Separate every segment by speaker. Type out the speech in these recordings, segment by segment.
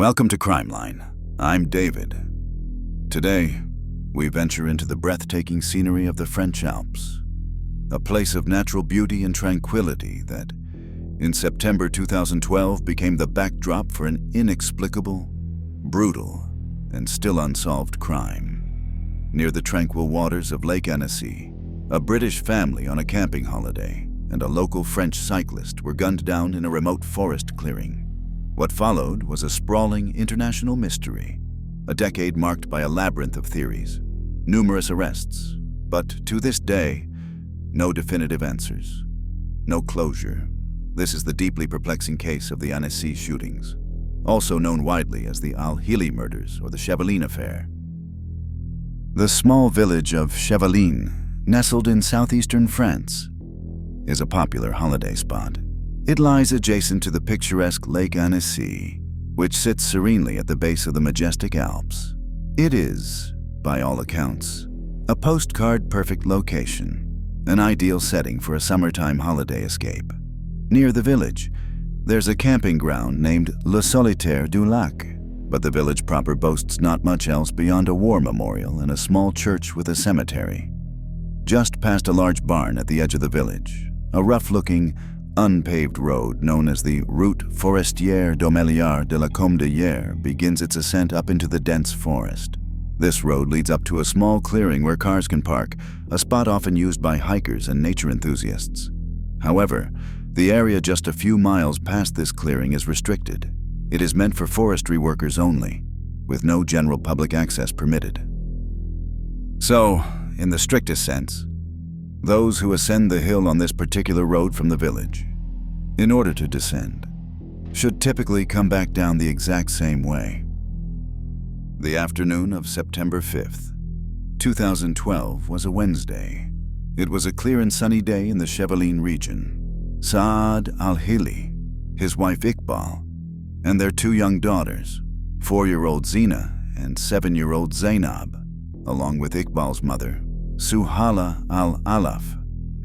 Speaker 1: Welcome to Crimeline. I'm David. Today, we venture into the breathtaking scenery of the French Alps, a place of natural beauty and tranquility that, in September 2012, became the backdrop for an inexplicable, brutal, and still unsolved crime. Near the tranquil waters of Lake Annecy, a British family on a camping holiday and a local French cyclist were gunned down in a remote forest clearing. What followed was a sprawling international mystery, a decade marked by a labyrinth of theories, numerous arrests, but to this day, no definitive answers, no closure. This is the deeply perplexing case of the Annecy shootings, also known widely as the Al-Hilli murders or the Chevaline affair. The small village of Chevaline, nestled in southeastern France, is a popular holiday spot. It lies adjacent to the picturesque Lake Annecy, which sits serenely at the base of the majestic Alps. It is, by all accounts, a postcard-perfect location, an ideal setting for a summertime holiday escape. Near the village, there's a camping ground named Le Solitaire du Lac, but the village proper boasts not much else beyond a war memorial and a small church with a cemetery. Just past a large barn at the edge of the village, a rough-looking, unpaved road known as the Route Forestière d'Aumeliard de la Combe de Hier begins its ascent up into the dense forest. This road leads up to a small clearing where cars can park, a spot often used by hikers and nature enthusiasts. However, the area just a few miles past this clearing is restricted. It is meant for forestry workers only, with no general public access permitted. So, in the strictest sense, those who ascend the hill on this particular road from the village, in order to descend, should typically come back down the exact same way. The afternoon of September 5th, 2012 was a Wednesday. It was a clear and sunny day in the Chevaline region. Saad Al-Hilli, his wife Iqbal, and their two young daughters, 4-year-old Zina and 7-year-old Zainab, along with Iqbal's mother, Suhala al-Allaf,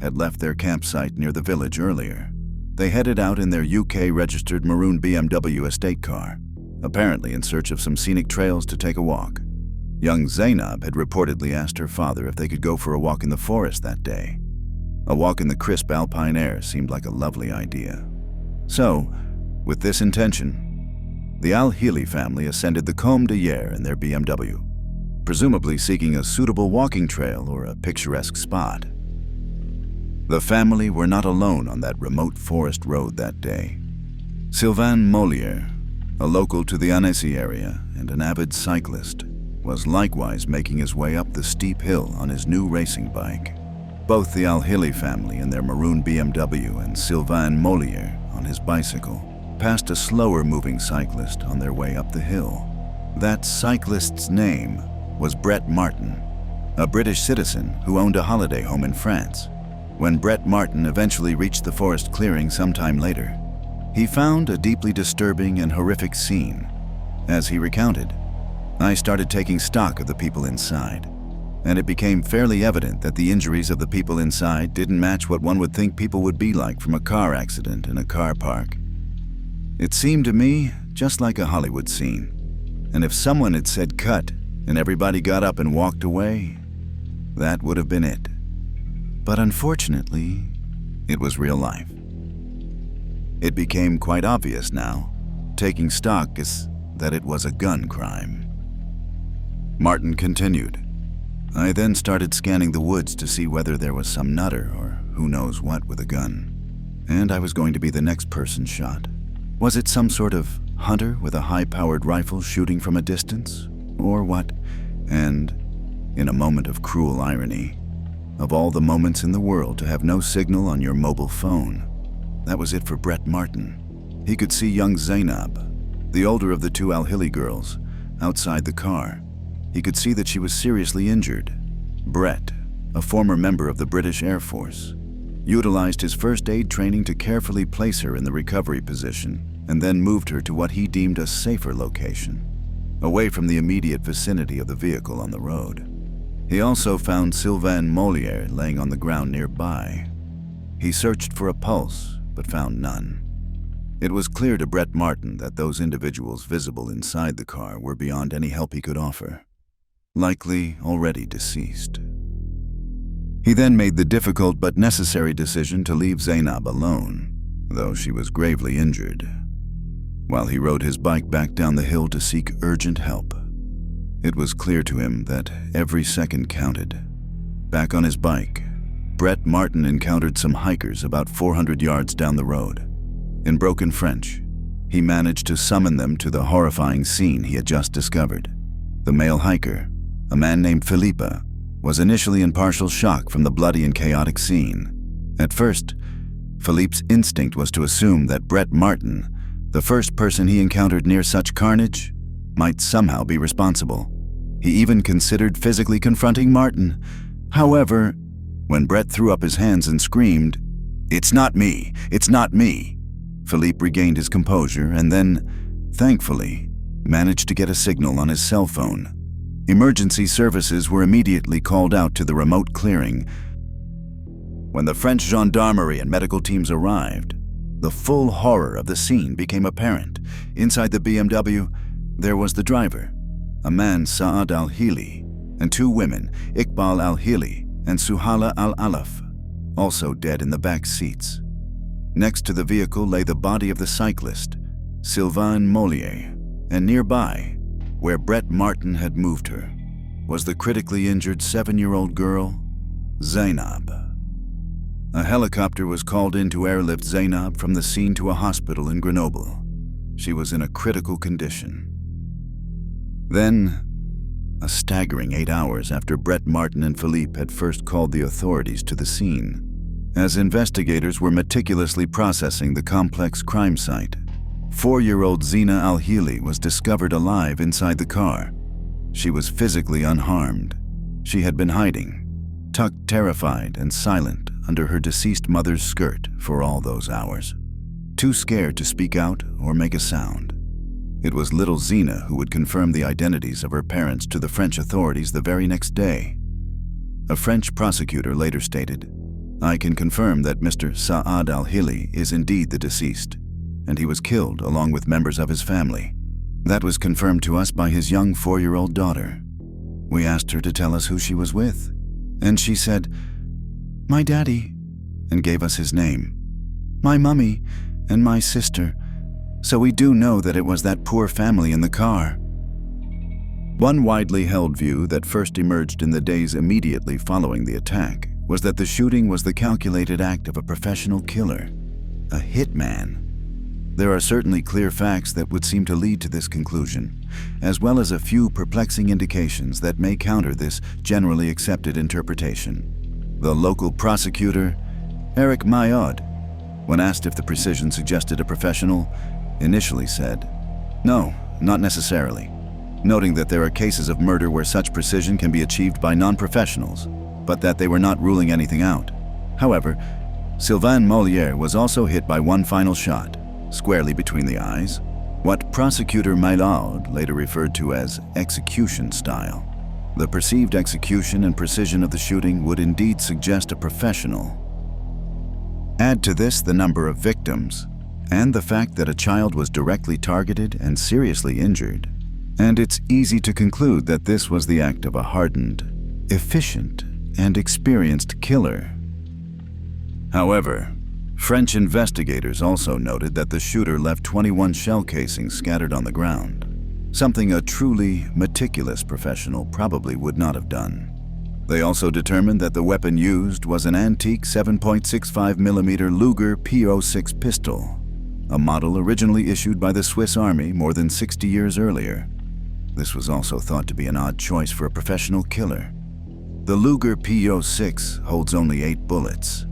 Speaker 1: had left their campsite near the village earlier. They headed out in their UK-registered maroon BMW estate car, apparently in search of some scenic trails to take a walk. Young Zainab had reportedly asked her father if they could go for a walk in the forest that day. A walk in the crisp alpine air seemed like a lovely idea. So, with this intention, the Al-Hilli family ascended the Combe de Hier in their BMW, presumably seeking a suitable walking trail or a picturesque spot. The family were not alone on that remote forest road that day. Sylvain Mollier, a local to the Annecy area and an avid cyclist, was likewise making his way up the steep hill on his new racing bike. Both the Al-Hilli family in their maroon BMW and Sylvain Mollier on his bicycle passed a slower-moving cyclist on their way up the hill. That cyclist's name was Brett Martin, a British citizen who owned a holiday home in France. When Brett Martin eventually reached the forest clearing sometime later, he found a deeply disturbing and horrific scene. As he recounted, "I started taking stock of the people inside, and it became fairly evident that the injuries of the people inside didn't match what one would think people would be like from a car accident in a car park. It seemed to me just like a Hollywood scene, and if someone had said cut and everybody got up and walked away, that would have been it. But unfortunately, it was real life." It became quite obvious now, taking stock, is that it was a gun crime. Martin continued, "I then started scanning the woods to see whether there was some nutter or who knows what with a gun, and I was going to be the next person shot. Was it some sort of hunter with a high-powered rifle shooting from a distance, or what?" And, in a moment of cruel irony, of all the moments in the world to have no signal on your mobile phone, that was it for Brett Martin. He could see young Zainab, the older of the two Al-Hilli girls, outside the car. He could see that she was seriously injured. Brett, a former member of the British Air Force, utilized his first aid training to carefully place her in the recovery position and then moved her to what he deemed a safer location, away from the immediate vicinity of the vehicle on the road. He also found Sylvain Mollier laying on the ground nearby. He searched for a pulse, but found none. It was clear to Brett Martin that those individuals visible inside the car were beyond any help he could offer, likely already deceased. He then made the difficult but necessary decision to leave Zainab alone, though she was gravely injured, while he rode his bike back down the hill to seek urgent help. It was clear to him that every second counted. Back on his bike, Brett Martin encountered some hikers about 400 yards down the road. In broken French, he managed to summon them to the horrifying scene he had just discovered. The male hiker, a man named Philippe, was initially in partial shock from the bloody and chaotic scene. At first, Philippe's instinct was to assume that Brett Martin, the first person he encountered near such carnage, might somehow be responsible. He even considered physically confronting Martin. However, when Brett threw up his hands and screamed, "It's not me! It's not me!" Philippe regained his composure and then, thankfully, managed to get a signal on his cell phone. Emergency services were immediately called out to the remote clearing. When the French gendarmerie and medical teams arrived, the full horror of the scene became apparent. Inside the BMW, there was the driver, a man Saad Al-Hilli, and two women, Iqbal Al-Hilli and Suhala al-Allaf, also dead in the back seats. Next to the vehicle lay the body of the cyclist, Sylvain Mollier, and nearby, where Brett Martin had moved her, was the critically injured 7-year-old girl, Zainab. A helicopter was called in to airlift Zainab from the scene to a hospital in Grenoble. She was in a critical condition. Then, a staggering 8 hours after Brett Martin and Philippe had first called the authorities to the scene, as investigators were meticulously processing the complex crime site, 4-year-old Zina Al-Hilli was discovered alive inside the car. She was physically unharmed. She had been hiding, tucked terrified and silent under her deceased mother's skirt for all those hours, too scared to speak out or make a sound. It was little Zina who would confirm the identities of her parents to the French authorities the very next day. A French prosecutor later stated, "I can confirm that Mr. Saad Al-Hilli is indeed the deceased, and he was killed along with members of his family. That was confirmed to us by his young 4-year-old daughter. We asked her to tell us who she was with, and she said, 'My daddy,' and gave us his name. 'My mummy and my sister,' so we do know that it was that poor family in the car." One widely held view that first emerged in the days immediately following the attack was that the shooting was the calculated act of a professional killer, a hitman. There are certainly clear facts that would seem to lead to this conclusion, as well as a few perplexing indications that may counter this generally accepted interpretation. The local prosecutor, Eric Myriad, when asked if the precision suggested a professional, initially said, "No, not necessarily," noting that there are cases of murder where such precision can be achieved by non-professionals, but that they were not ruling anything out. However, Sylvain Mollier was also hit by one final shot, squarely between the eyes, what prosecutor Myriad later referred to as execution style. The perceived execution and precision of the shooting would indeed suggest a professional. Add to this the number of victims, and the fact that a child was directly targeted and seriously injured, and it's easy to conclude that this was the act of a hardened, efficient, and experienced killer. However, French investigators also noted that the shooter left 21 shell casings scattered on the ground, something a truly meticulous professional probably would not have done. They also determined that the weapon used was an antique 7.65mm Luger P06 pistol, a model originally issued by the Swiss Army more than 60 years earlier. This was also thought to be an odd choice for a professional killer. The Luger P06 holds only 8 bullets,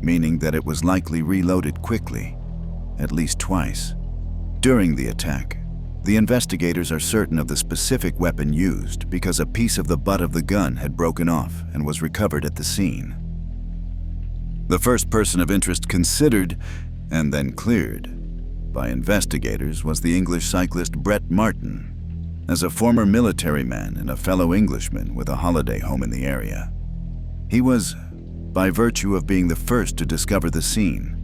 Speaker 1: meaning that it was likely reloaded quickly, at least twice. During the attack, the investigators are certain of the specific weapon used because a piece of the butt of the gun had broken off and was recovered at the scene. The first person of interest considered and then cleared by investigators was the English cyclist Brett Martin, as a former military man and a fellow Englishman with a holiday home in the area. He was, by virtue of being the first to discover the scene,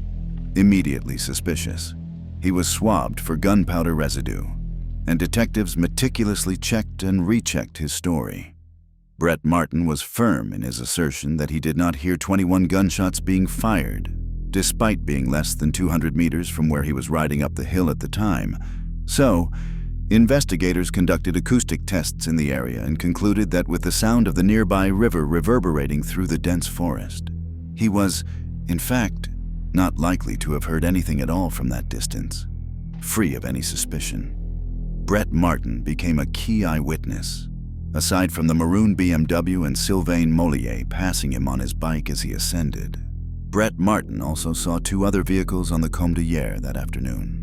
Speaker 1: immediately suspicious. He was swabbed for gunpowder residue, and detectives meticulously checked and rechecked his story. Brett Martin was firm in his assertion that he did not hear 21 gunshots being fired, despite being less than 200 meters from where he was riding up the hill at the time. So, investigators conducted acoustic tests in the area and concluded that with the sound of the nearby river reverberating through the dense forest, he was, in fact, not likely to have heard anything at all from that distance, free of any suspicion. Brett Martin became a key eyewitness, aside from the maroon BMW and Sylvain Mollier passing him on his bike as he ascended. Brett Martin also saw 2 other vehicles on the Combe de Hier that afternoon.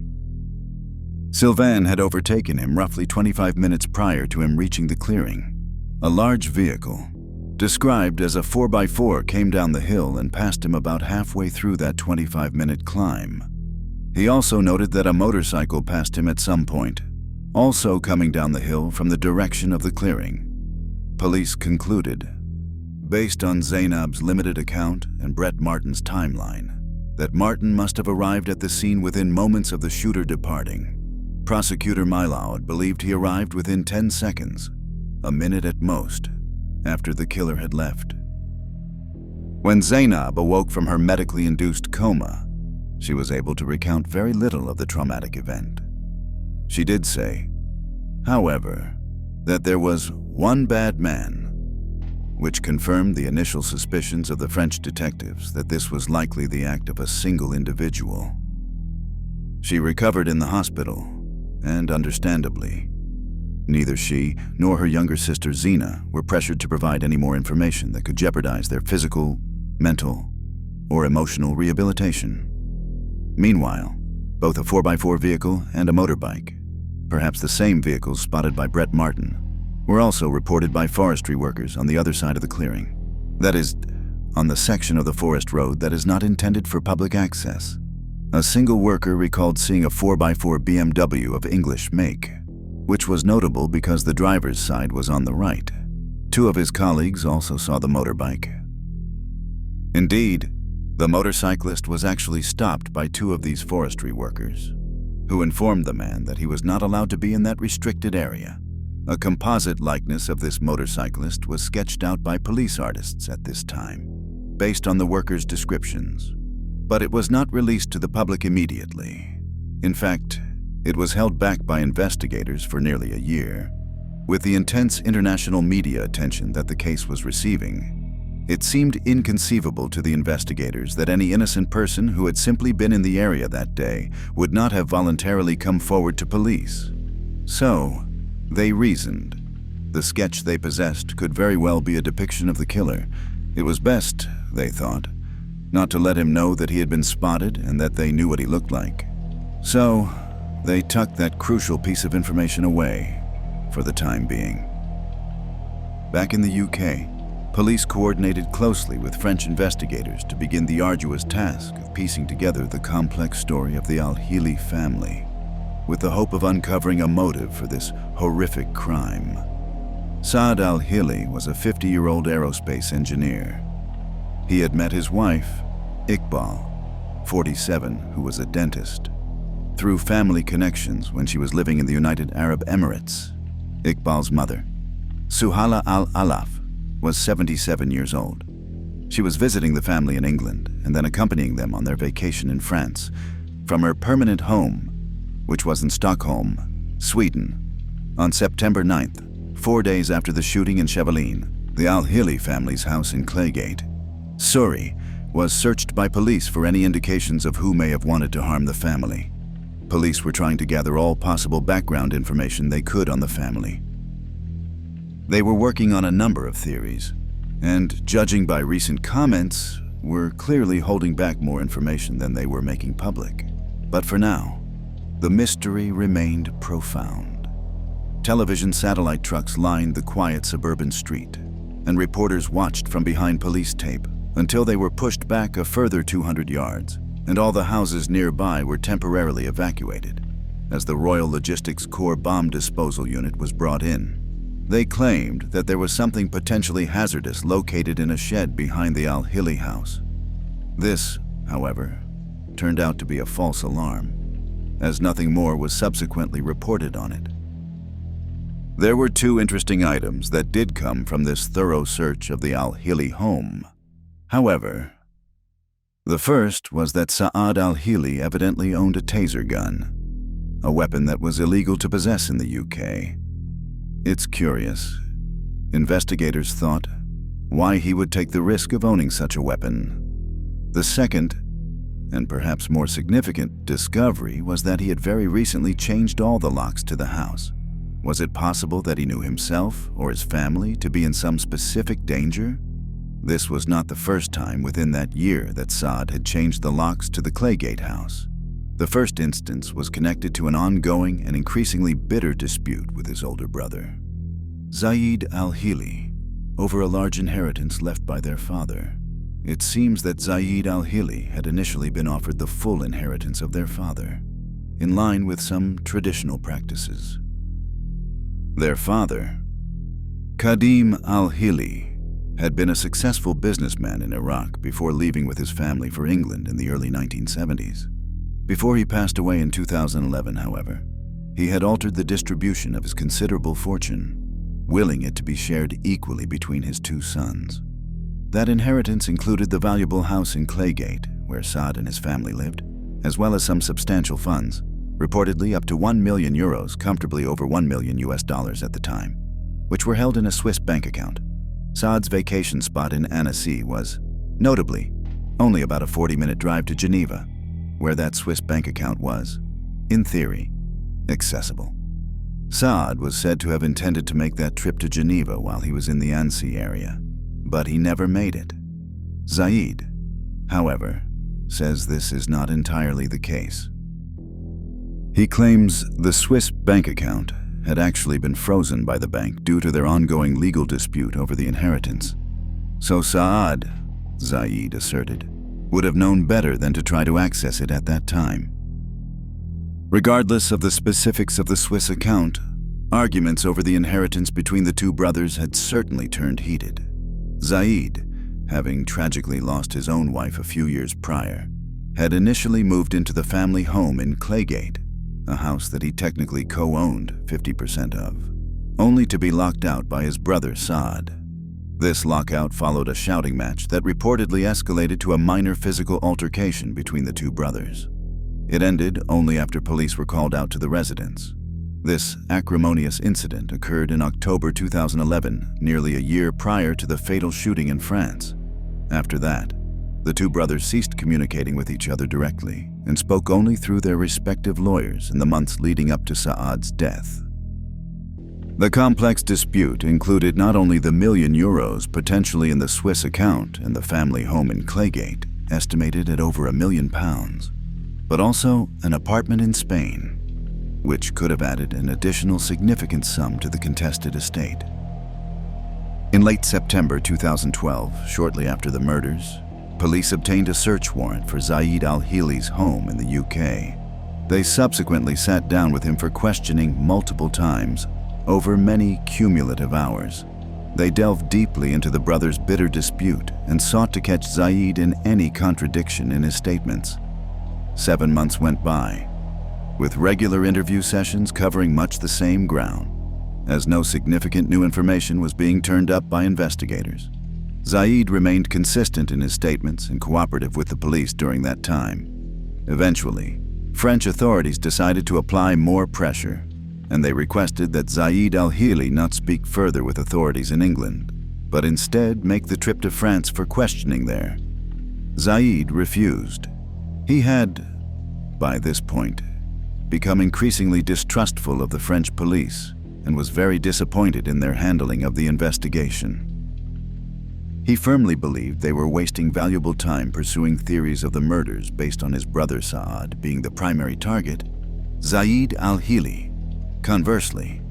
Speaker 1: Sylvain had overtaken him roughly 25 minutes prior to him reaching the clearing. A large vehicle, described as a 4x4, came down the hill and passed him about halfway through that 25-minute climb. He also noted that a motorcycle passed him at some point, also coming down the hill from the direction of the clearing. Police concluded, based on Zainab's limited account and Brett Martin's timeline, that Martin must have arrived at the scene within moments of the shooter departing. Prosecutor Milaud believed he arrived within 10 seconds, a minute at most, after the killer had left. When Zainab awoke from her medically induced coma, she was able to recount very little of the traumatic event. She did say, however, that there was one bad man, which confirmed the initial suspicions of the French detectives that this was likely the act of a single individual. She recovered in the hospital, and understandably, neither she nor her younger sister Zina were pressured to provide any more information that could jeopardize their physical, mental, or emotional rehabilitation. Meanwhile, both a 4x4 vehicle and a motorbike, perhaps the same vehicles spotted by Brett Martin, were also reported by forestry workers on the other side of the clearing. That is, on the section of the forest road that is not intended for public access. A single worker recalled seeing a 4x4 BMW of English make, which was notable because the driver's side was on the right. 2 of his colleagues also saw the motorbike. Indeed, the motorcyclist was actually stopped by 2 of these forestry workers, who informed the man that he was not allowed to be in that restricted area. A composite likeness of this motorcyclist was sketched out by police artists at this time, based on the workers' descriptions. But it was not released to the public immediately. In fact, it was held back by investigators for nearly a year. With the intense international media attention that the case was receiving, it seemed inconceivable to the investigators that any innocent person who had simply been in the area that day would not have voluntarily come forward to police. So, they reasoned. The sketch they possessed could very well be a depiction of the killer. It was best, they thought, not to let him know that he had been spotted and that they knew what he looked like. So, they tucked that crucial piece of information away, for the time being. Back in the UK, police coordinated closely with French investigators to begin the arduous task of piecing together the complex story of the Al-Hilli family, with the hope of uncovering a motive for this horrific crime. Saad Al-Hilli was a 50-year-old aerospace engineer. He had met his wife, Iqbal, 47, who was a dentist, through family connections when she was living in the United Arab Emirates. Iqbal's mother, Suhala al-Allaf, was 77 years old. She was visiting the family in England and then accompanying them on their vacation in France from her permanent home, which was in Stockholm, Sweden, on September 9th, 4 days after the shooting in Chevaline, the Al-Hilli family's house in Claygate, Surrey, was searched by police for any indications of who may have wanted to harm the family. Police were trying to gather all possible background information they could on the family. They were working on a number of theories, and judging by recent comments, were clearly holding back more information than they were making public. But for now, the mystery remained profound. Television satellite trucks lined the quiet suburban street, and reporters watched from behind police tape until they were pushed back a further 200 yards, and all the houses nearby were temporarily evacuated as the Royal Logistics Corps bomb disposal unit was brought in. They claimed that there was something potentially hazardous located in a shed behind the Al-Hilli house. This, however, turned out to be a false alarm. as nothing more was subsequently reported on it. There were two interesting items that did come from this thorough search of the Al-Hilli home. However, the first was that Saad al-Hilli evidently owned a taser gun, a weapon that was illegal to possess in the UK. It's curious. Investigators thought why he would take the risk of owning such a weapon. The second, and perhaps more significant, discovery was that he had very recently changed all the locks to the house. Was it possible that he knew himself or his family to be in some specific danger? This was not the first time within that year that Saad had changed the locks to the Claygate house. The first instance was connected to an ongoing and increasingly bitter dispute with his older brother, Zaid al-Hilli, over a large inheritance left by their father. It seems that Zaid al-Hilli had initially been offered the full inheritance of their father, in line with some traditional practices. Their father, Qadim al-Hilli, had been a successful businessman in Iraq before leaving with his family for England in the early 1970s. Before he passed away in 2011, however, he had altered the distribution of his considerable fortune, willing it to be shared equally between his two sons. That inheritance included the valuable house in Claygate, where Saad and his family lived, as well as some substantial funds, reportedly up to €1 million, comfortably over $1 million at the time, which were held in a Swiss bank account. Saad's vacation spot in Annecy was, notably, only about a 40-minute drive to Geneva, where that Swiss bank account was, in theory, accessible. Saad was said to have intended to make that trip to Geneva while he was in the Annecy area, but he never made it. Zaid, however, says this is not entirely the case. He claims the Swiss bank account had actually been frozen by the bank due to their ongoing legal dispute over the inheritance. So Saad, Zaid asserted, would have known better than to try to access it at that time. Regardless of the specifics of the Swiss account, arguments over the inheritance between the two brothers had certainly turned heated. Zaid, having tragically lost his own wife a few years prior, had initially moved into the family home in Claygate, a house that he technically co-owned 50% of, only to be locked out by his brother Saad. This lockout followed a shouting match that reportedly escalated to a minor physical altercation between the two brothers. It ended only after police were called out to the residence. This acrimonious incident occurred in October 2011, nearly a year prior to the fatal shooting in France. After that, the two brothers ceased communicating with each other directly and spoke only through their respective lawyers in the months leading up to Saad's death. The complex dispute included not only the €1 million potentially in the Swiss account and the family home in Claygate, estimated at over £1 million, but also an apartment in Spain, which could have added an additional significant sum to the contested estate. In late September 2012, shortly after the murders, police obtained a search warrant for Zaid al-Hilli's home in the UK. They subsequently sat down with him for questioning multiple times over many cumulative hours. They delved deeply into the brothers' bitter dispute and sought to catch Zaid in any contradiction in his statements. 7 months went by, with regular interview sessions covering much the same ground, as no significant new information was being turned up by investigators. Zaid remained consistent in his statements and cooperative with the police during that time. Eventually, French authorities decided to apply more pressure, and they requested that Zaid al-Hilli not speak further with authorities in England, but instead make the trip to France for questioning there. Zaid refused. He had, by this point, become increasingly distrustful of the French police and was very disappointed in their handling of the investigation. He firmly believed they were wasting valuable time pursuing theories of the murders based on his brother Saad being the primary target. Zaid al-Hilli, conversely,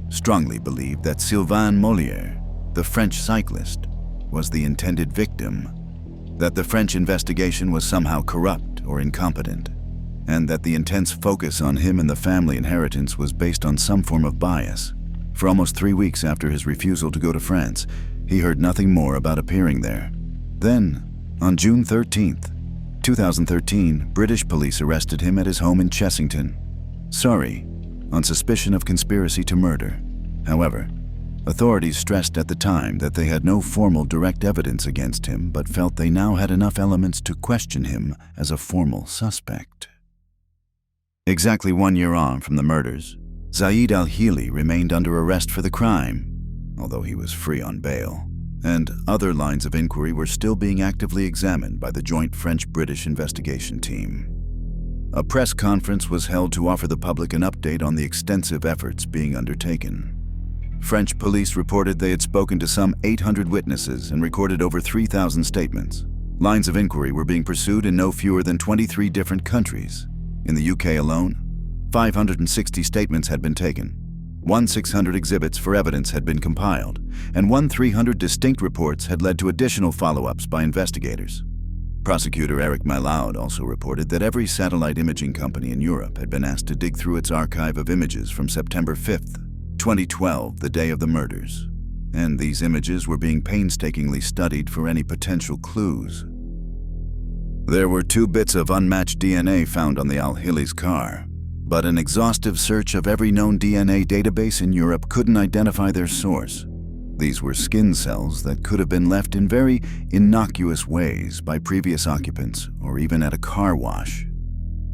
Speaker 1: strongly believed that Sylvain Mollier, the French cyclist, was the intended victim, that the French investigation was somehow corrupt or incompetent, and that the intense focus on him and the family inheritance was based on some form of bias. For almost 3 weeks after his refusal to go to France, he heard nothing more about appearing there. Then, on June 13th, 2013, British police arrested him at his home in Chessington, Surrey, on suspicion of conspiracy to murder. However, authorities stressed at the time that they had no formal direct evidence against him, but felt they now had enough elements to question him as a formal suspect. Exactly 1 year on from the murders, Zaid Al-Hilli remained under arrest for the crime, although he was free on bail, and other lines of inquiry were still being actively examined by the joint French-British investigation team. A press conference was held to offer the public an update on the extensive efforts being undertaken. French police reported they had spoken to some 800 witnesses and recorded over 3,000 statements. Lines of inquiry were being pursued in no fewer than 23 different countries. In the UK alone, 560 statements had been taken, 1,600 exhibits for evidence had been compiled, and 1,300 distinct reports had led to additional follow-ups by investigators. Prosecutor Eric Malaud also reported that every satellite imaging company in Europe had been asked to dig through its archive of images from September 5th, 2012, the day of the murders, and these images were being painstakingly studied for any potential clues. There were 2 bits of unmatched DNA found on the Al-Hillis car, but an exhaustive search of every known DNA database in Europe couldn't identify their source. These were skin cells that could have been left in very innocuous ways by previous occupants or even at a car wash.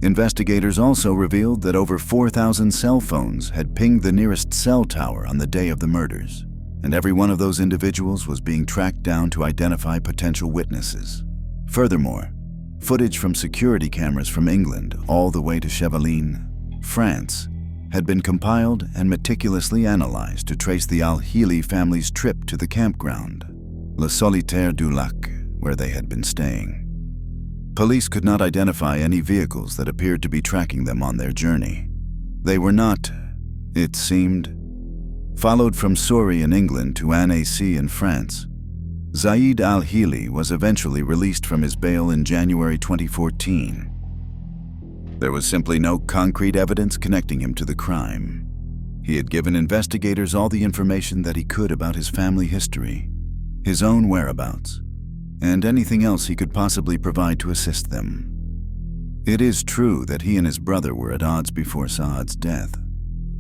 Speaker 1: Investigators also revealed that over 4,000 cell phones had pinged the nearest cell tower on the day of the murders, and every one of those individuals was being tracked down to identify potential witnesses. Furthermore, footage from security cameras from England all the way to Chevaline, France, had been compiled and meticulously analyzed to trace the Al-Hilli family's trip to the campground, Le Solitaire du Lac, where they had been staying. Police could not identify any vehicles that appeared to be tracking them on their journey. They were not, it seemed, followed from Surrey in England to Annecy in France. Zaid Al-Hilli was eventually released from his bail in January 2014. There was simply no concrete evidence connecting him to the crime. He had given investigators all the information that he could about his family history, his own whereabouts, and anything else he could possibly provide to assist them. It is true that he and his brother were at odds before Saad's death,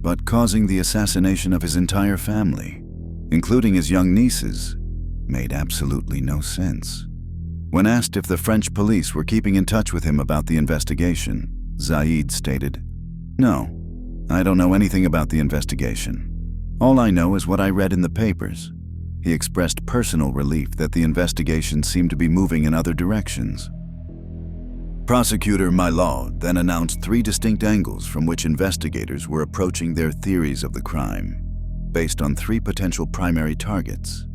Speaker 1: but causing the assassination of his entire family, including his young nieces, made absolutely no sense. When asked if the French police were keeping in touch with him about the investigation, Zaid stated, "No, I don't know anything about the investigation. All I know is what I read in the papers." He expressed personal relief that the investigation seemed to be moving in other directions. Prosecutor Malaud then announced 3 distinct angles from which investigators were approaching their theories of the crime, based on 3 potential primary targets,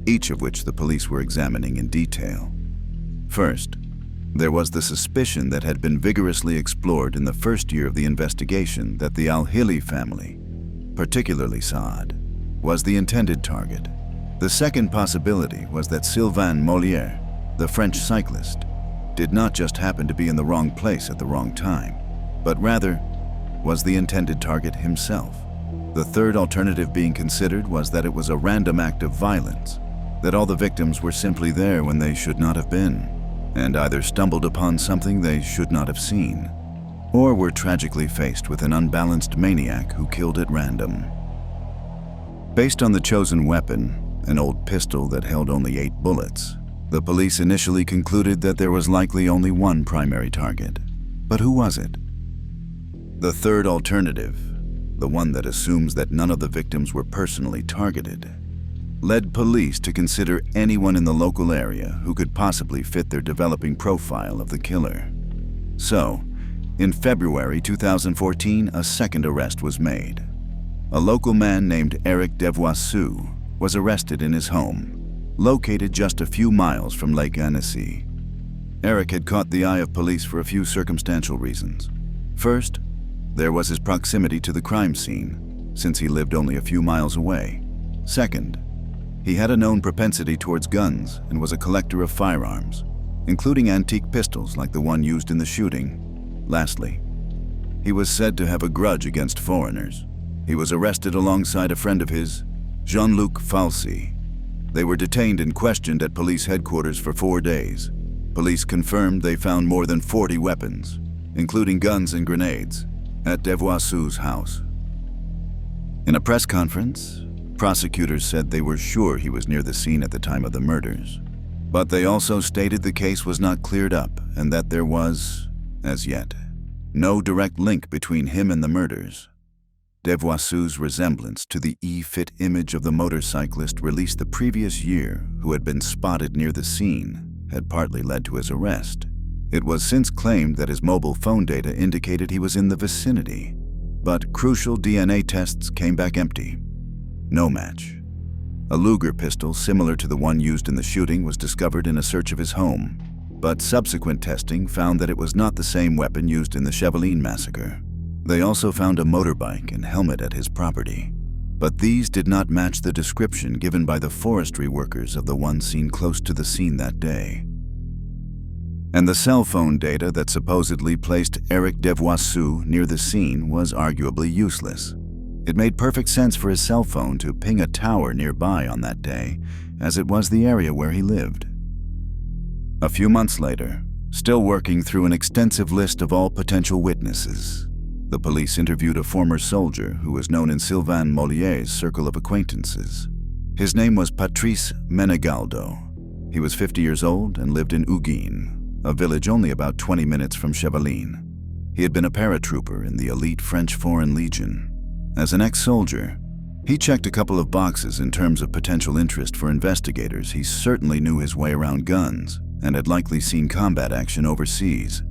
Speaker 1: each of which the police were examining in detail. First, there was the suspicion that had been vigorously explored in the first year of the investigation that the Al-Hilli family, particularly Saad, was the intended target. The second possibility was that Sylvain Mollier, the French cyclist, did not just happen to be in the wrong place at the wrong time, but rather was the intended target himself. The third alternative being considered was that it was a random act of violence, that all the victims were simply there when they should not have been, and either stumbled upon something they should not have seen, or were tragically faced with an unbalanced maniac who killed at random. Based on the chosen weapon, an old pistol that held only 8 bullets, the police initially concluded that there was likely only one primary target. But who was it? The third alternative, the one that assumes that none of the victims were personally targeted, led police to consider anyone in the local area who could possibly fit their developing profile of the killer. So, in February 2014, a second arrest was made. A local man named Eric Devoiseux was arrested in his home, located just a few miles from Lake Annecy. Eric had caught the eye of police for a few circumstantial reasons. First, there was his proximity to the crime scene, since he lived only a few miles away. Second, he had a known propensity towards guns and was a collector of firearms, including antique pistols like the one used in the shooting. Lastly, he was said to have a grudge against foreigners. He was arrested alongside a friend of his, Jean-Luc Falsi. They were detained and questioned at police headquarters for 4 days, Police confirmed they found more than 40 weapons, including guns and grenades, at Devoisseau's house. In a press conference, prosecutors said they were sure he was near the scene at the time of the murders, but they also stated the case was not cleared up and that there was, as yet, no direct link between him and the murders. Devoisseau's resemblance to the e-fit image of the motorcyclist released the previous year who had been spotted near the scene had partly led to his arrest. It was since claimed that his mobile phone data indicated he was in the vicinity, but crucial DNA tests came back empty. No match. A Luger pistol similar to the one used in the shooting was discovered in a search of his home, but subsequent testing found that it was not the same weapon used in the Chevaline massacre. They also found a motorbike and helmet at his property, but these did not match the description given by the forestry workers of the one seen close to the scene that day. And the cell phone data that supposedly placed Eric Devoisseau near the scene was arguably useless. It made perfect sense for his cell phone to ping a tower nearby on that day, as it was the area where he lived. A few months later, still working through an extensive list of all potential witnesses, the police interviewed a former soldier who was known in Sylvain Mollier's circle of acquaintances. His name was Patrice Menegaldo. He was 50 years old and lived in Ugine, a village only about 20 minutes from Chevaline. He had been a paratrooper in the elite French Foreign Legion. As an ex-soldier, he checked a couple of boxes in terms of potential interest for investigators. He certainly knew his way around guns and had likely seen combat action overseas,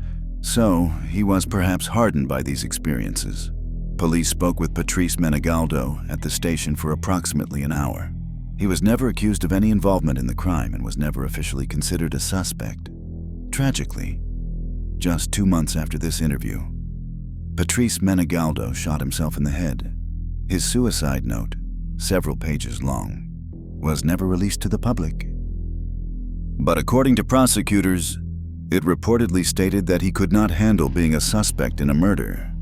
Speaker 1: so he was perhaps hardened by these experiences. Police spoke with Patrice Menegaldo at the station for approximately an hour. He was never accused of any involvement in the crime and was never officially considered a suspect. Tragically, just 2 months after this interview, Patrice Menegaldo shot himself in the head. His suicide note, several pages long, was never released to the public. But according to prosecutors, it reportedly stated that he could not handle being a suspect in a murder.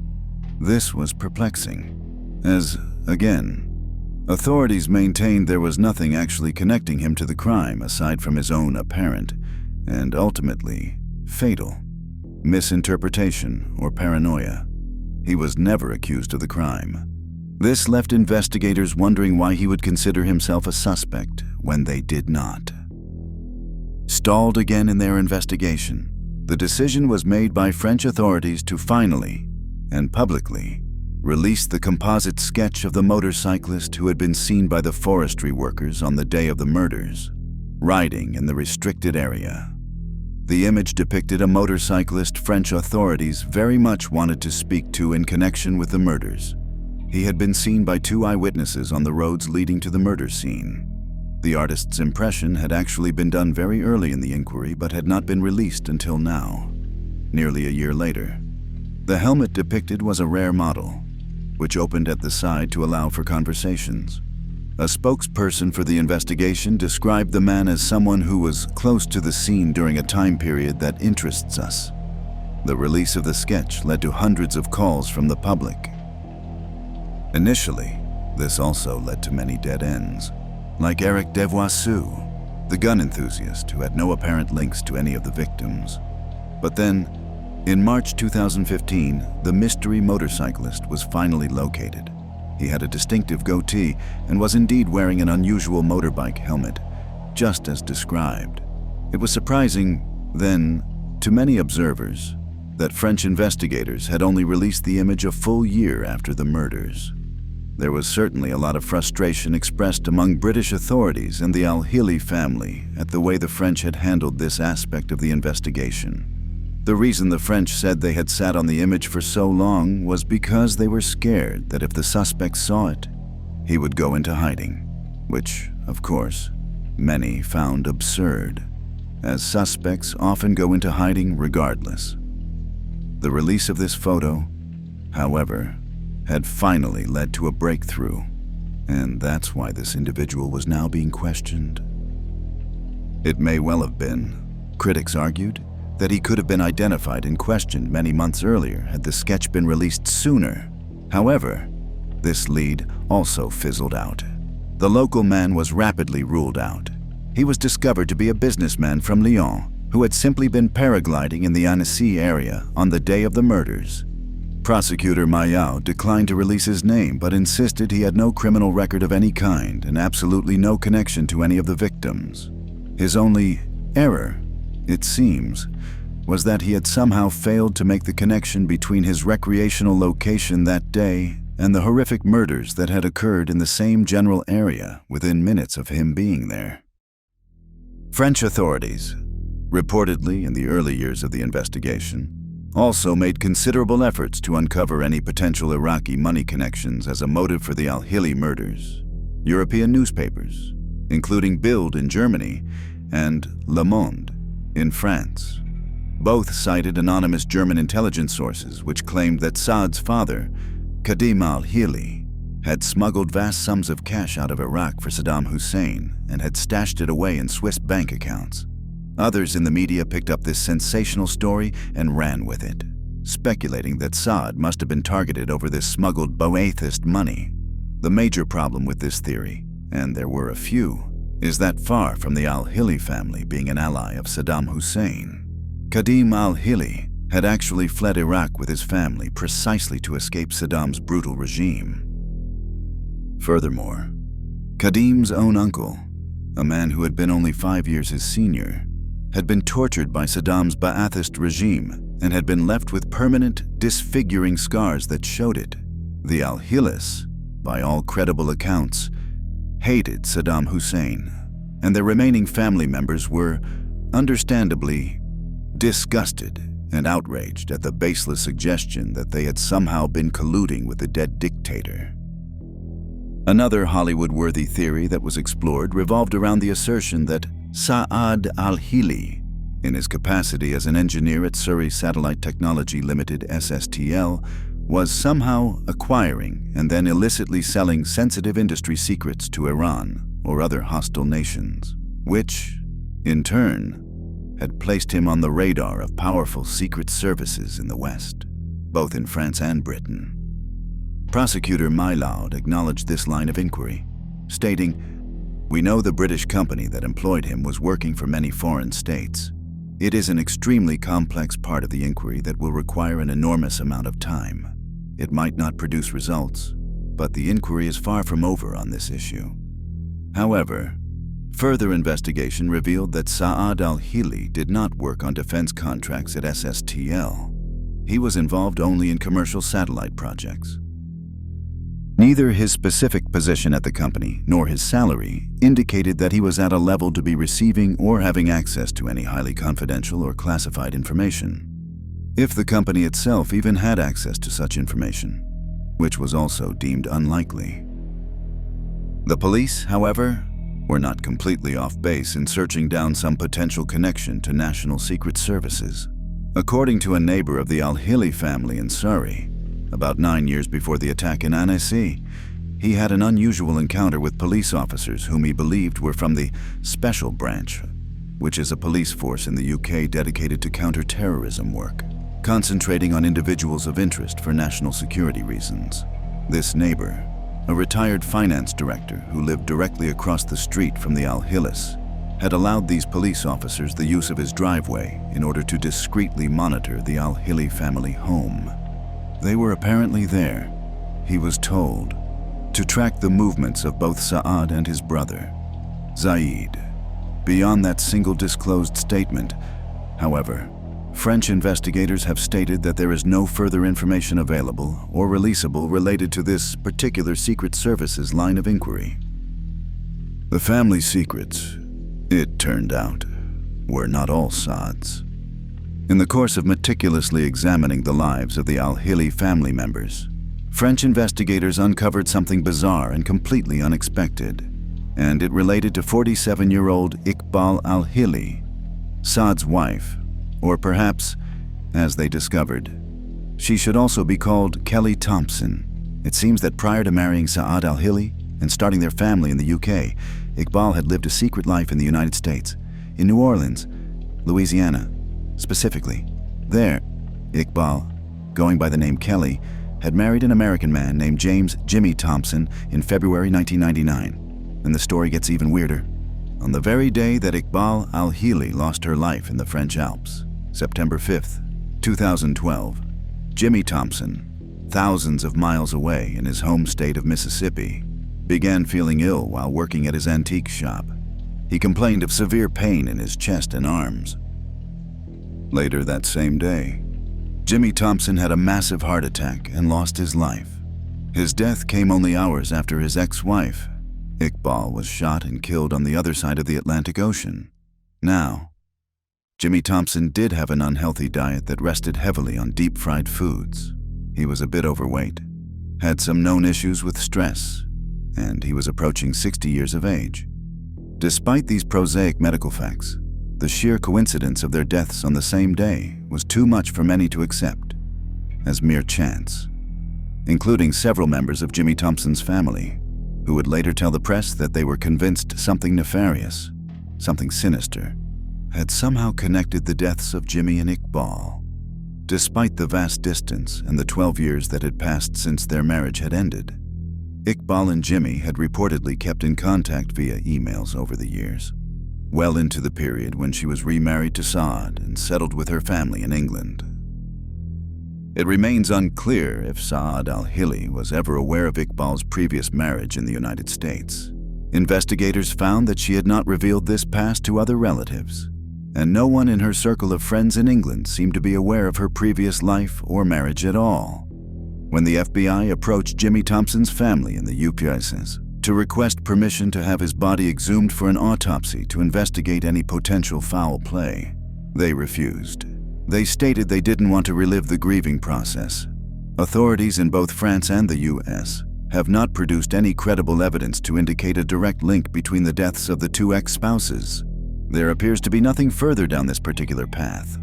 Speaker 1: This was perplexing, as, again, authorities maintained there was nothing actually connecting him to the crime aside from his own apparent, and ultimately, fatal, misinterpretation or paranoia. He was never accused of the crime. This left investigators wondering why he would consider himself a suspect when they did not. Stalled again in their investigation, the decision was made by French authorities to finally, and publicly, release the composite sketch of the motorcyclist who had been seen by the forestry workers on the day of the murders, riding in the restricted area. The image depicted a motorcyclist French authorities very much wanted to speak to in connection with the murders. He had been seen by 2 eyewitnesses on the roads leading to the murder scene. The artist's impression had actually been done very early in the inquiry but had not been released until now, nearly a year later. The helmet depicted was a rare model, which opened at the side to allow for conversations. A spokesperson for the investigation described the man as someone who was close to the scene during a time period that interests us. The release of the sketch led to hundreds of calls from the public. Initially, this also led to many dead ends, like Eric Devoisseau, the gun enthusiast who had no apparent links to any of the victims. But then, in March 2015, the mystery motorcyclist was finally located. He had a distinctive goatee and was indeed wearing an unusual motorbike helmet, just as described. It was surprising, then, to many observers, that French investigators had only released the image a full year after the murders. There was certainly a lot of frustration expressed among British authorities and the Al-Hilli family at the way the French had handled this aspect of the investigation. The reason the French said they had sat on the image for so long was because they were scared that if the suspect saw it, he would go into hiding, which, of course, many found absurd, as suspects often go into hiding regardless. The release of this photo, however, had finally led to a breakthrough, and that's why this individual was now being questioned. It may well have been, critics argued, that he could have been identified and questioned many months earlier had the sketch been released sooner. However, this lead also fizzled out. The local man was rapidly ruled out. He was discovered to be a businessman from Lyon who had simply been paragliding in the Annecy area on the day of the murders. Prosecutor Mayao declined to release his name but insisted he had no criminal record of any kind and absolutely no connection to any of the victims. His only error, it seems, was that he had somehow failed to make the connection between his recreational location that day and the horrific murders that had occurred in the same general area within minutes of him being there. French authorities, reportedly in the early years of the investigation, also made considerable efforts to uncover any potential Iraqi money connections as a motive for the Al-Hilli murders. European newspapers, including Bild in Germany and Le Monde in France, both cited anonymous German intelligence sources which claimed that Saad's father, Qadim Al-Hilli, had smuggled vast sums of cash out of Iraq for Saddam Hussein and had stashed it away in Swiss bank accounts. Others in the media picked up this sensational story and ran with it, speculating that Saad must have been targeted over this smuggled Boathist money. The major problem with this theory, and there were a few, is that far from the Al-Hilli family being an ally of Saddam Hussein, Qadim Al-Hilli had actually fled Iraq with his family precisely to escape Saddam's brutal regime. Furthermore, Qadim's own uncle, a man who had been only 5 years his senior, had been tortured by Saddam's Ba'athist regime and had been left with permanent, disfiguring scars that showed it. The Al-Hillis, by all credible accounts, hated Saddam Hussein, and their remaining family members were, understandably, disgusted and outraged at the baseless suggestion that they had somehow been colluding with the dead dictator. Another Hollywood-worthy theory that was explored revolved around the assertion that Saad Al-Hilli, in his capacity as an engineer at Surrey Satellite Technology Limited (SSTL), was somehow acquiring and then illicitly selling sensitive industry secrets to Iran or other hostile nations, which, in turn, had placed him on the radar of powerful secret services in the West, both in France and Britain. Prosecutor Mylaud acknowledged this line of inquiry, stating, "We know the British company that employed him was working for many foreign states. It is an extremely complex part of the inquiry that will require an enormous amount of time. It might not produce results, but the inquiry is far from over on this issue." However, further investigation revealed that Saad Al-Hilli did not work on defense contracts at SSTL. He was involved only in commercial satellite projects. Neither his specific position at the company nor his salary indicated that he was at a level to be receiving or having access to any highly confidential or classified information, if the company itself even had access to such information, which was also deemed unlikely. The police, however, were not completely off base in searching down some potential connection to national secret services. According to a neighbor of the Al-Hilli family in Surrey, about 9 years before the attack in Annecy, he had an unusual encounter with police officers whom he believed were from the Special Branch, which is a police force in the UK dedicated to counter-terrorism work, concentrating on individuals of interest for national security reasons. This neighbor, a retired finance director who lived directly across the street from the Al-Hillis, had allowed these police officers the use of his driveway in order to discreetly monitor the Al-Hilli family home. They were apparently there, he was told, to track the movements of both Saad and his brother, Zaid. Beyond that single disclosed statement, however, French investigators have stated that there is no further information available or releasable related to this particular Secret Service's line of inquiry. The family's secrets, it turned out, were not all Saad's. In the course of meticulously examining the lives of the Al-Hilli family members, French investigators uncovered something bizarre and completely unexpected, and it related to 47-year-old Iqbal Al-Hilli, Saad's wife, or perhaps, as they discovered, she should also be called Kelly Thompson. It seems that prior to marrying Saad Al-Hilli and starting their family in the UK, Iqbal had lived a secret life in the United States, in New Orleans, Louisiana. Specifically, there, Iqbal, going by the name Kelly, had married an American man named James Jimmy Thompson in February 1999. And the story gets even weirder. on the very day that Iqbal Al-Hilli lost her life in the French Alps, September 5th, 2012, Jimmy Thompson, thousands of miles away in his home state of Mississippi, began feeling ill while working at his antique shop. He complained of severe pain in his chest and arms. Later that same day, Jimmy Thompson had a massive heart attack and lost his life. His death came only hours after his ex-wife, Iqbal, was shot and killed on the other side of the Atlantic Ocean. Now, Jimmy Thompson did have an unhealthy diet that rested heavily on deep-fried foods. He was a bit overweight, had some known issues with stress, and he was approaching 60 years of age. Despite these prosaic medical facts, the sheer coincidence of their deaths on the same day was too much for many to accept as mere chance, including several members of Jimmy Thompson's family, who would later tell the press that they were convinced something nefarious, something sinister, had somehow connected the deaths of Jimmy and Iqbal. Despite the vast distance and the 12 years that had passed since their marriage had ended, Iqbal and Jimmy had reportedly kept in contact via emails over the years, well into the period when she was remarried to Saad and settled with her family in England. It remains unclear if Saad Al-Hilli was ever aware of Iqbal's previous marriage in the United States. Investigators found that she had not revealed this past to other relatives, and no one in her circle of friends in England seemed to be aware of her previous life or marriage at all. When the FBI approached Jimmy Thompson's family in the UPSS to request permission to have his body exhumed for an autopsy to investigate any potential foul play, they refused. They stated they didn't want to relive the grieving process. Authorities in both France and the US have not produced any credible evidence to indicate a direct link between the deaths of the two ex-spouses. There appears to be nothing further down this particular path,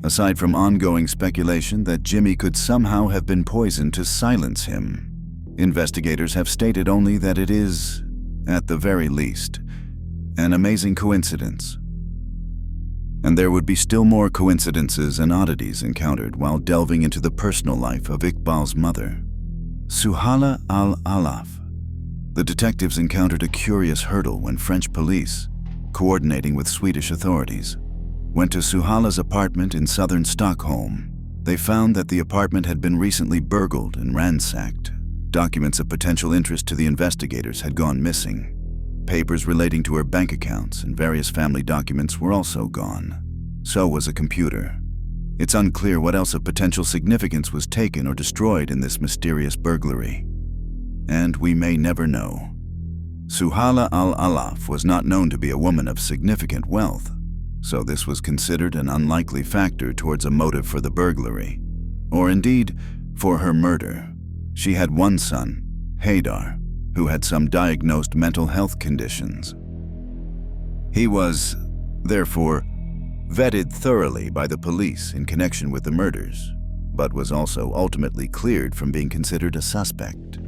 Speaker 1: aside from ongoing speculation that Jimmy could somehow have been poisoned to silence him. Investigators have stated only that it is, at the very least, an amazing coincidence. And there would be still more coincidences and oddities encountered while delving into the personal life of Iqbal's mother, Suhala al-Allaf. The detectives encountered a curious hurdle when French police, coordinating with Swedish authorities, went to Suhala's apartment in southern Stockholm. They found that the apartment had been recently burgled and ransacked. Documents of potential interest to the investigators had gone missing. Papers relating to her bank accounts and various family documents were also gone. So was a computer. It's unclear what else of potential significance was taken or destroyed in this mysterious burglary. And we may never know. Suhala al-Allaf was not known to be a woman of significant wealth, so this was considered an unlikely factor towards a motive for the burglary, or indeed, for her murder. She had one son, Haydar, who had some diagnosed mental health conditions. He was, therefore, vetted thoroughly by the police in connection with the murders, but was also ultimately cleared from being considered a suspect.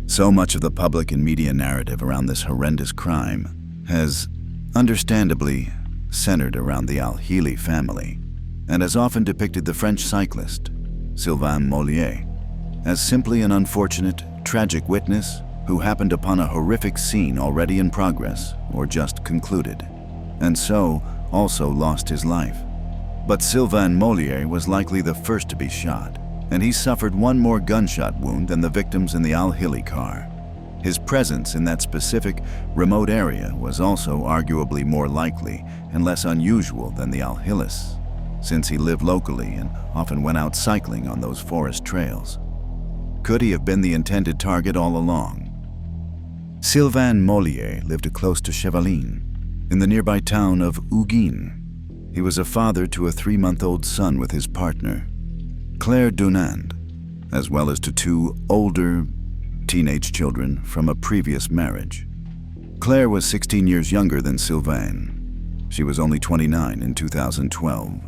Speaker 1: So much of the public and media narrative around this horrendous crime has, understandably, centered around the Al-Hilli family, and has often depicted the French cyclist, Sylvain Mollier, as simply an unfortunate, tragic witness who happened upon a horrific scene already in progress or just concluded, and so also lost his life. But Sylvain Mollier was likely the first to be shot, and he suffered one more gunshot wound than the victims in the Al-Hilli car. His presence in that specific, remote area was also arguably more likely and less unusual than the Al-Hillis, since he lived locally and often went out cycling on those forest trails. Could he have been the intended target all along? Sylvain Mollier lived close to Chevaline, in the nearby town of Ugin. He was a father to a 3-month-old son with his partner, Claire Dunand, as well as to 2 older teenage children from a previous marriage. Claire was 16 years younger than Sylvain. She was only 29 in 2012.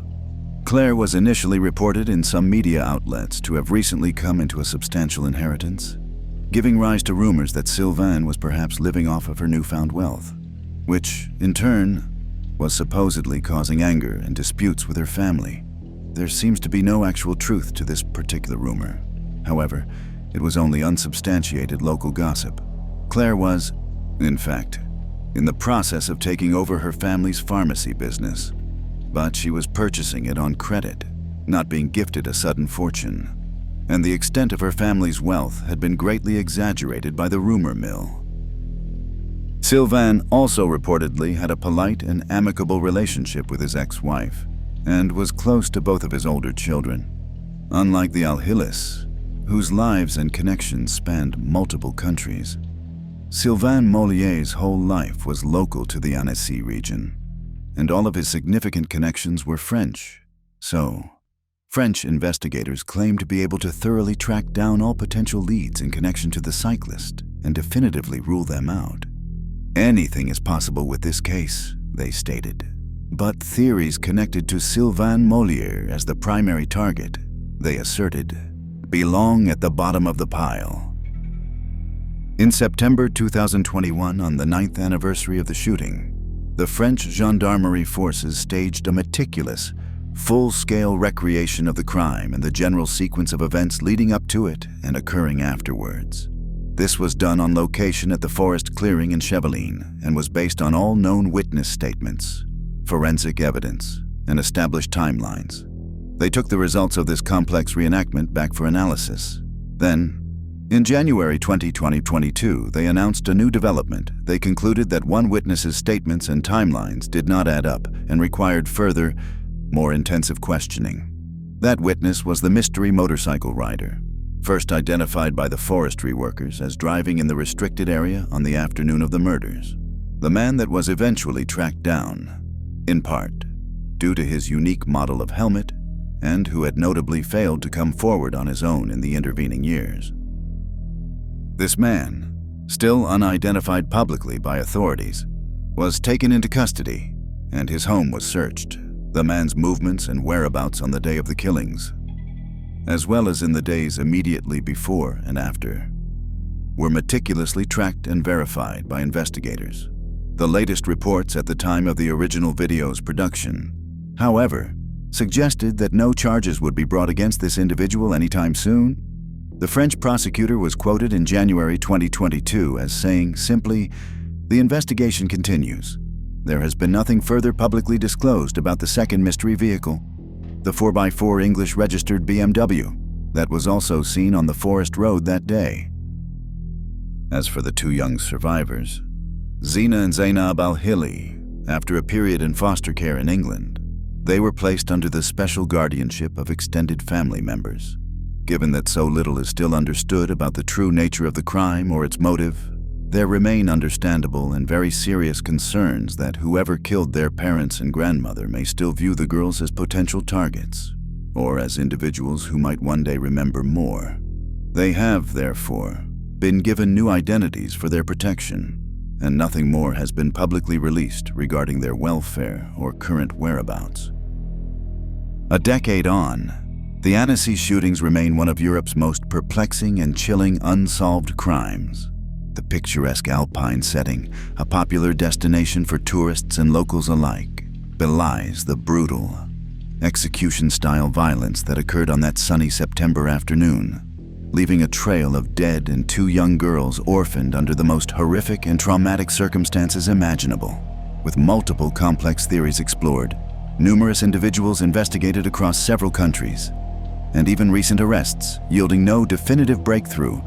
Speaker 1: Claire was initially reported in some media outlets to have recently come into a substantial inheritance, giving rise to rumors that Sylvain was perhaps living off of her newfound wealth, which, in turn, was supposedly causing anger and disputes with her family. There seems to be no actual truth to this particular rumor. However, it was only unsubstantiated local gossip. Claire was, in fact, in the process of taking over her family's pharmacy business. But she was purchasing it on credit, not being gifted a sudden fortune. And the extent of her family's wealth had been greatly exaggerated by the rumor mill. Sylvain also reportedly had a polite and amicable relationship with his ex-wife, and was close to both of his older children. Unlike the Al-Hillis, whose lives and connections spanned multiple countries, Sylvain Mollier's whole life was local to the Annecy region, and all of his significant connections were French. So, French investigators claimed to be able to thoroughly track down all potential leads in connection to the Cyclist and definitively rule them out. Anything is possible with this case, they stated. But theories connected to Sylvain Mollier as the primary target, they asserted, belong at the bottom of the pile. In September 2021, on the 9th anniversary of the shooting, the French gendarmerie forces staged a meticulous, full-scale recreation of the crime and the general sequence of events leading up to it and occurring afterwards. This was done on location at the forest clearing in Chevaline and was based on all known witness statements, forensic evidence, and established timelines. They took the results of this complex reenactment back for analysis. Then, in January 2022, they announced a new development. They concluded that one witness's statements and timelines did not add up and required further, more intensive questioning. That witness was the mystery motorcycle rider, first identified by the forestry workers as driving in the restricted area on the afternoon of the murders. The man that was eventually tracked down, in part, due to his unique model of helmet, and who had notably failed to come forward on his own in the intervening years. This man, still unidentified publicly by authorities, was taken into custody, and his home was searched. The man's movements and whereabouts on the day of the killings, as well as in the days immediately before and after, were meticulously tracked and verified by investigators. The latest reports at the time of the original video's production, however, suggested that no charges would be brought against this individual anytime soon. The French prosecutor was quoted in January 2022 as saying simply, "The investigation continues. There has been nothing further publicly disclosed about the second mystery vehicle, the 4x4 English registered BMW, that was also seen on the forest road that day." As for the two young survivors, Zina and Zainab Al-Hilli, after a period in foster care in England, they were placed under the special guardianship of extended family members. Given that so little is still understood about the true nature of the crime or its motive, there remain understandable and very serious concerns that whoever killed their parents and grandmother may still view the girls as potential targets, or as individuals who might one day remember more. They have, therefore, been given new identities for their protection, and nothing more has been publicly released regarding their welfare or current whereabouts. A decade on, the Annecy shootings remain one of Europe's most perplexing and chilling unsolved crimes. The picturesque alpine setting, a popular destination for tourists and locals alike, belies the brutal, execution-style violence that occurred on that sunny September afternoon, leaving a trail of dead and two young girls orphaned under the most horrific and traumatic circumstances imaginable. With multiple complex theories explored, numerous individuals investigated across several countries, and even recent arrests yielding no definitive breakthrough,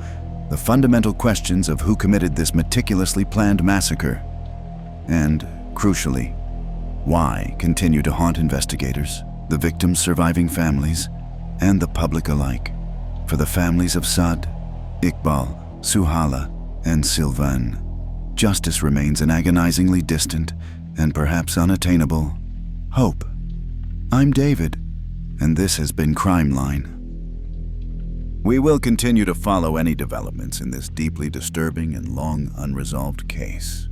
Speaker 1: the fundamental questions of who committed this meticulously planned massacre, and, crucially, why continue to haunt investigators, the victims' surviving families, and the public alike. For the families of Saad, Iqbal, Suhala, and Sylvain, justice remains an agonizingly distant and perhaps unattainable hope. I'm David, and this has been Crime Line. We will continue to follow any developments in this deeply disturbing and long unresolved case.